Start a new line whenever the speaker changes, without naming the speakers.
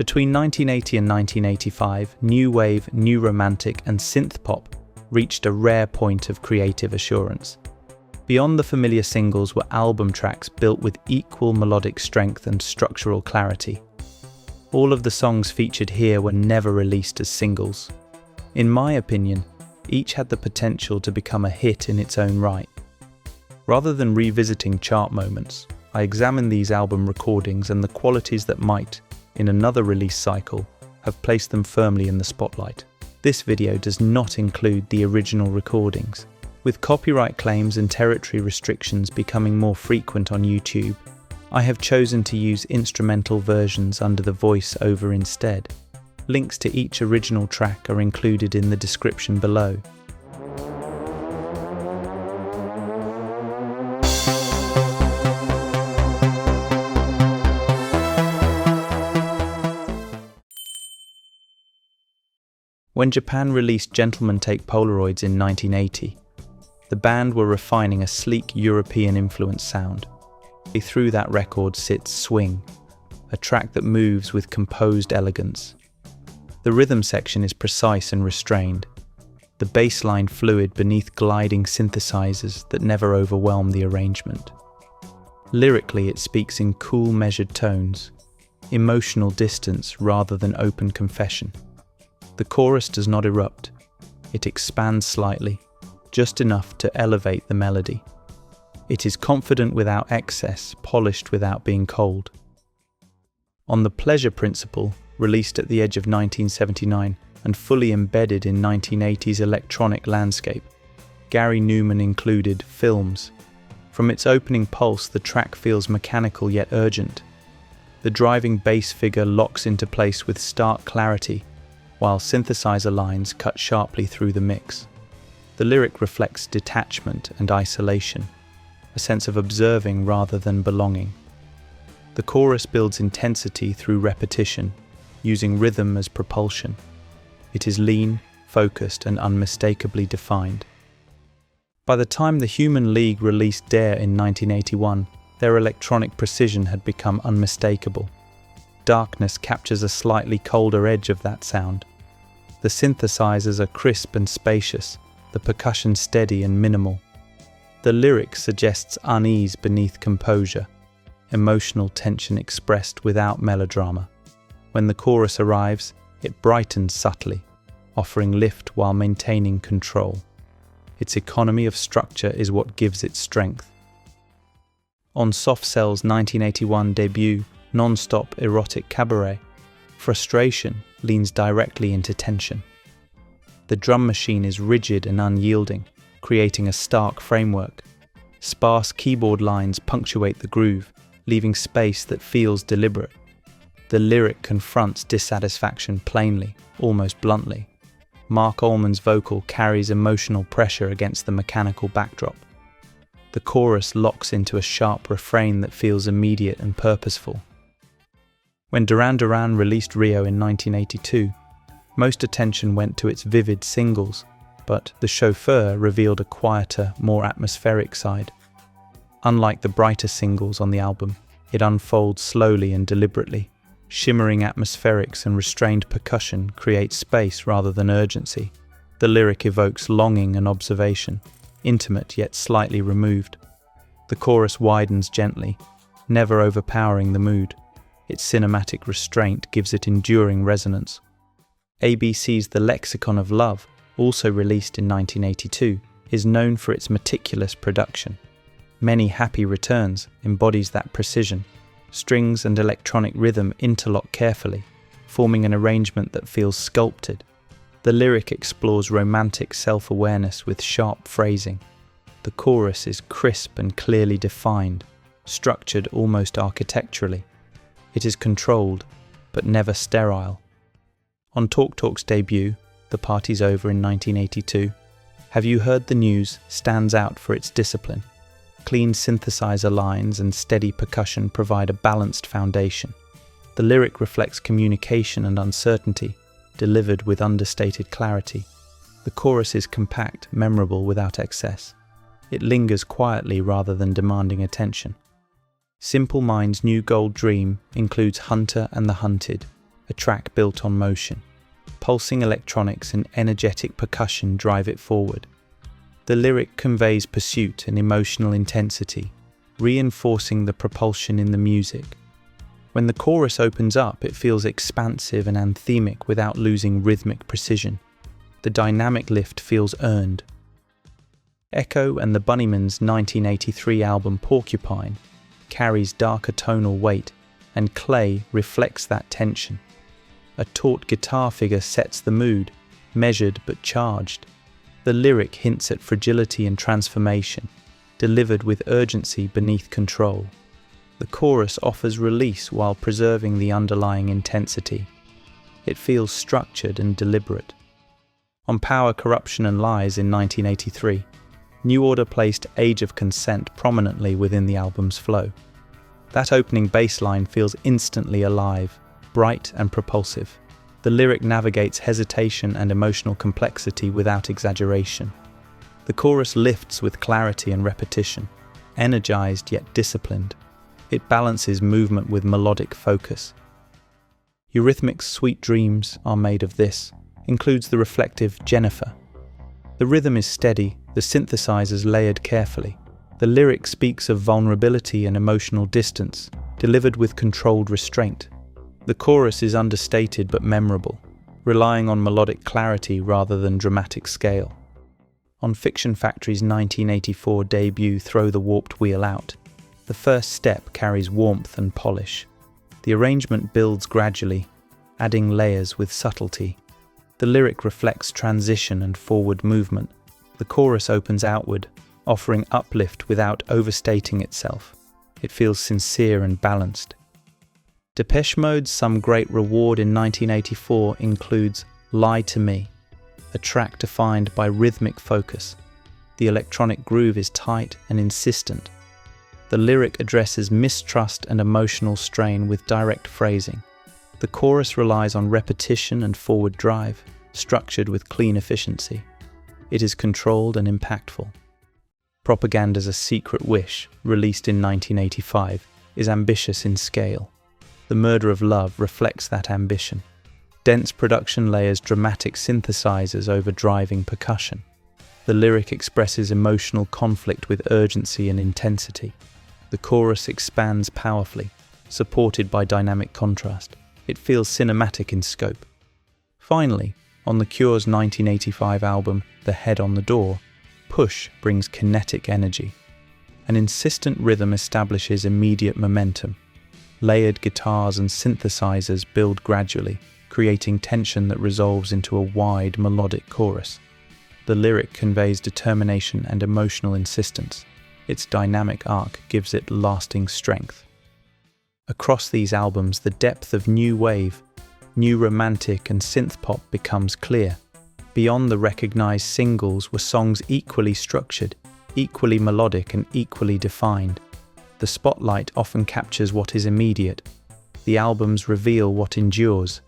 Between 1980 and 1985, new wave, new romantic, and synthpop reached a rare point of creative assurance. Beyond the familiar singles were album tracks built with equal melodic strength and structural clarity. All of the songs featured here were never released as singles. In my opinion, each had the potential to become a hit in its own right. Rather than revisiting chart moments, I examined these album recordings and the qualities that might, in another release cycle, have placed them firmly in the spotlight. This video does not include the original recordings. With copyright claims and territory restrictions becoming more frequent on YouTube, I have chosen to use instrumental versions under the voice-over instead. Links to each original track are included in the description below. When Japan released Gentlemen Take Polaroids in 1980, the band were refining a sleek European-influenced sound. Through that record sits Swing, a track that moves with composed elegance. The rhythm section is precise and restrained, the bass line fluid beneath gliding synthesizers that never overwhelm the arrangement. Lyrically, it speaks in cool, measured tones, emotional distance rather than open confession. The chorus does not erupt, it expands slightly, just enough to elevate the melody. It is confident without excess, polished without being cold. On the Pleasure Principle, released at the edge of 1979 and fully embedded in 1980s electronic landscape, Gary Numan included Films. From its opening pulse, the track feels mechanical yet urgent. The driving bass figure locks into place with stark clarity, while synthesizer lines cut sharply through the mix. The lyric reflects detachment and isolation, a sense of observing rather than belonging. The chorus builds intensity through repetition, using rhythm as propulsion. It is lean, focused, and unmistakably defined. By the time the Human League released Dare in 1981, their electronic precision had become unmistakable. Darkness captures a slightly colder edge of that sound. The synthesizers are crisp and spacious, the percussion steady and minimal. The lyric suggests unease beneath composure, emotional tension expressed without melodrama. When the chorus arrives, it brightens subtly, offering lift while maintaining control. Its economy of structure is what gives it strength. On Soft Cell's 1981 debut, Non-Stop Erotic Cabaret, frustration leans directly into tension. The drum machine is rigid and unyielding, creating a stark framework. Sparse keyboard lines punctuate the groove, leaving space that feels deliberate. The lyric confronts dissatisfaction plainly, almost bluntly. Mark Allman's vocal carries emotional pressure against the mechanical backdrop. The chorus locks into a sharp refrain that feels immediate and purposeful. When Duran released Rio in 1982, most attention went to its vivid singles, but The Chauffeur revealed a quieter, more atmospheric side. Unlike the brighter singles on the album, it unfolds slowly and deliberately. Shimmering atmospherics and restrained percussion create space rather than urgency. The lyric evokes longing and observation, intimate yet slightly removed. The chorus widens gently, never overpowering the mood. Its cinematic restraint gives it enduring resonance. ABC's The Lexicon of Love, also released in 1982, is known for its meticulous production. Many Happy Returns embodies that precision. Strings and electronic rhythm interlock carefully, forming an arrangement that feels sculpted. The lyric explores romantic self-awareness with sharp phrasing. The chorus is crisp and clearly defined, structured almost architecturally. It is controlled, but never sterile. On Talk Talk's debut, The Party's Over in 1982, Have You Heard the News stands out for its discipline. Clean synthesizer lines and steady percussion provide a balanced foundation. The lyric reflects communication and uncertainty, delivered with understated clarity. The chorus is compact, memorable without excess. It lingers quietly rather than demanding attention. Simple Minds' New Gold Dream includes Hunter and the Hunted, a a track built on motion. Pulsing electronics and energetic percussion drive it forward. The lyric conveys pursuit and emotional intensity, reinforcing the propulsion in the music. When the chorus opens up, it feels expansive and anthemic without losing rhythmic precision. The dynamic lift feels earned. Echo and the Bunnymen's 1983 album Porcupine carries darker tonal weight, and Clay reflects that tension. A taut guitar figure sets the mood, measured but charged. The lyric hints at fragility and transformation, delivered with urgency beneath control. The chorus offers release while preserving the underlying intensity. It feels structured and deliberate. On Power, Corruption and Lies in 1983, New Order placed Age of Consent prominently within the album's flow. That opening bass line feels instantly alive, bright and propulsive. The lyric navigates hesitation and emotional complexity without exaggeration. The chorus lifts with clarity and repetition, energized yet disciplined. It balances movement with melodic focus. Eurythmics' Sweet Dreams Are Made of This includes the reflective Jennifer. The rhythm is steady, the synthesizers layered carefully. The lyric speaks of vulnerability and emotional distance, delivered with controlled restraint. The chorus is understated but memorable, relying on melodic clarity rather than dramatic scale. On Fiction Factory's 1984 debut Throw the Warped Wheel Out, the first step carries warmth and polish. The arrangement builds gradually, adding layers with subtlety. The lyric reflects transition and forward movement. The chorus opens outward, offering uplift without overstating itself. It feels sincere and balanced. Depeche Mode's Some Great Reward in 1984 includes Lie to Me, a track defined by rhythmic focus. The electronic groove is tight and insistent. The lyric addresses mistrust and emotional strain with direct phrasing. The chorus relies on repetition and forward drive, structured with clean efficiency. It is controlled and impactful. Propaganda's A Secret Wish, released in 1985, is ambitious in scale. The Murder of Love reflects that ambition. Dense production layers dramatic synthesizers over driving percussion. The lyric expresses emotional conflict with urgency and intensity. The chorus expands powerfully, supported by dynamic contrast. It feels cinematic in scope. Finally, on The Cure's 1985 album The Head on the Door, Push brings kinetic energy. An insistent rhythm establishes immediate momentum. Layered guitars and synthesizers build gradually, creating tension that resolves into a wide melodic chorus. The lyric conveys determination and emotional insistence. Its dynamic arc gives it lasting strength. Across these albums, the depth of new wave, new romantic and synth-pop becomes clear. Beyond the recognized singles were songs equally structured, equally melodic and equally defined. The spotlight often captures what is immediate. The albums reveal what endures.